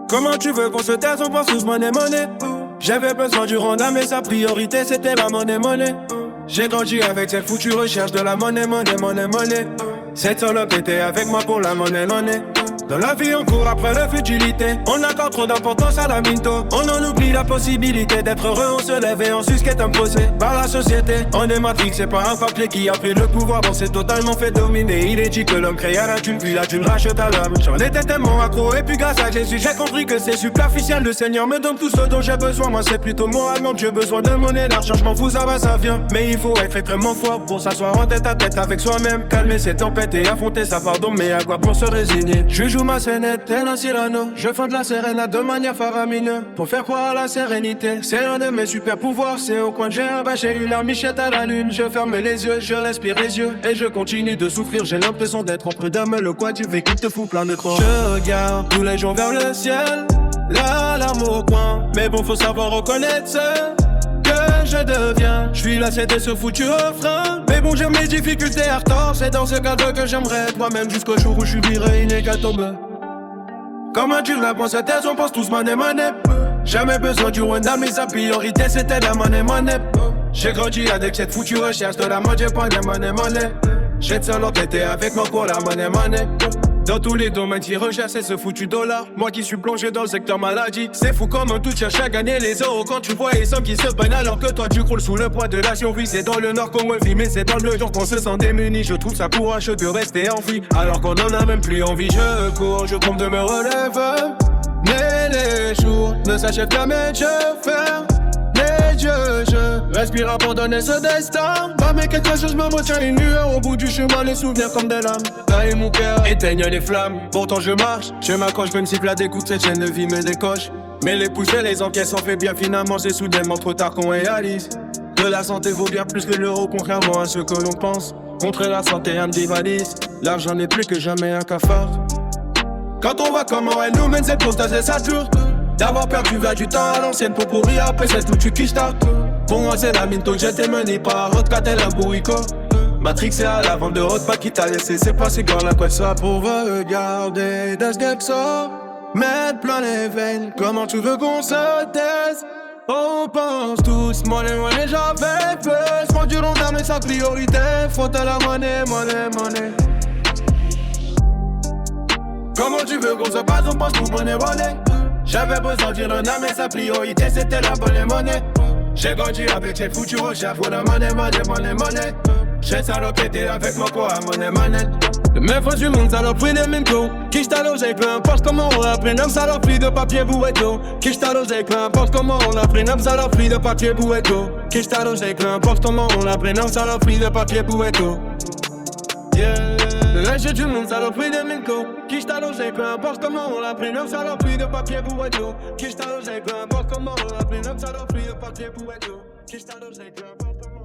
Comment tu veux qu'on se taise, on pense tous monnaie. J'avais besoin du rondin mais sa priorité c'était la monnaie. J'ai grandi avec cette foutue recherche de la monnaie. Cette salope était avec moi pour la monnaie. Dans la vie on court après la futilité. On accorde trop d'importance à la minto. On en oublie la possibilité d'être heureux. On se lève et on suce qu'est imposé par la société. On est matrixé par un papier qui a pris le pouvoir. On s'est totalement fait dominer. Il est dit que l'homme créa la thune, puis la thune rachète à l'homme. J'en étais tellement accro et puis grâce à Jésus j'ai compris que c'est superficiel. Le Seigneur me donne tout ce dont j'ai besoin. Moi c'est plutôt moralement que j'ai besoin de monnaie. L'argent je m'en fous, ça va ça vient. Mais il faut être extrêmement fort pour s'asseoir en tête à tête avec soi-même. Calmer ses tempêtes et affronter sa pardon. Mais à quoi pour se résigner? Je joue ma scénette, tel un Cyrano. Je fais de la sérénade de manière faramineuse pour faire croire à la sérénité. C'est un de mes super pouvoirs. C'est au coin de j'ai un bas, j'ai eu la michette à la lune. Je ferme les yeux, je respire les yeux et je continue de souffrir. J'ai l'impression d'être en prud'homme. Le quoi tu fais qui te fout plein de crocs. Je regarde tous les jours vers le ciel. La larme au coin. Mais bon faut savoir reconnaître ce que je deviens. Je suis lassé de ce foutu refrain. Mais bon j'ai mes difficultés à retard. C'est dans ce cadre que j'aimerais être moi-même jusqu'au jour où je suis viré une hécatombe. Comment tu la penses à thèse, on pense tous monnaie. Jamais besoin du Rwanda, mais sa priorité c'était la monnaie. J'ai grandi avec cette foutue recherche de la mode, j'ai pas de monnaie. J'ai de seul entêté avec moi pour la monnaie. Dans tous les domaines qui recherchent ce foutu dollar. Moi qui suis plongé dans le secteur maladie. C'est fou comme un tout cherche à gagner les euros. Quand tu vois les sommes qui se baignent alors que toi tu croules sous le poids de la survie. C'est dans le nord qu'on me vit, mais c'est dans le jour qu'on se sent démuni. Je trouve ça courageux de rester enfoui alors qu'on en a même plus envie. Je cours, je compte de me relève. Mais les jours ne s'achèvent jamais, je ferme les yeux, je respire abandonner ce destin. Pas mais quelque chose me retient une lueur au bout du chemin, les souvenirs comme des lames. Taille mon cœur, éteigne les flammes. Pourtant je marche, je m'accroche, même si plat d'écoute, cette chaîne de vie me décoche. Mais les pousser, les encaisses, on fait bien finalement, c'est soudainement trop tard qu'on réalise que la santé vaut bien plus que l'euro, contrairement à ce que l'on pense. Contre la santé individualise, l'argent n'est plus que jamais un cafard. Quand on voit comment elle nous mène cette course, c'est ça dure. D'avoir perdu vers du temps à l'ancienne pour pourrir après c'est tout tu quiches ta. Pour moi c'est la minto, j'étais mené par un autre tel un bourrico. Matrix c'est à la vente de repas qui t'a laissé, c'est pas si grand la quoi ça pour regarder des ça. Mettre plein les veines, comment tu veux qu'on se taise? On pense tous, monnaie, j'avais peur. J'prends du rondin mais sa priorité, faut à la monnaie. Comment tu veux qu'on se passe, on pense tout monnaie. J'avais besoin d'une rondin mais sa priorité c'était la monnaie. J'ai grandi avec cette foutue recherche pour la monnaie. J'ai salopé avec mon corps à monnaie. Le meilleur du monde, ça leur pris des mintos. Qui j't'a logé, peu importe comment on la prénomme, ça leur pris de papier bouetto. Qui j't'a logé, peu importe comment on la prénomme, ça leur pris de papier bouetto. Qui j't'a logé, peu importe comment on la prénomme, ça leur pris de papier bouetto. Yeah. Le reste du monde, ça leur pris des mintos. Qui j't'a logé, peu importe comment on la prénomme, ça leur pris de papier bouetto. Qui j't'a logé, peu importe comment on la prénomme, ça leur pris de papier bouetto. Qui j't'a logé, peu importe comment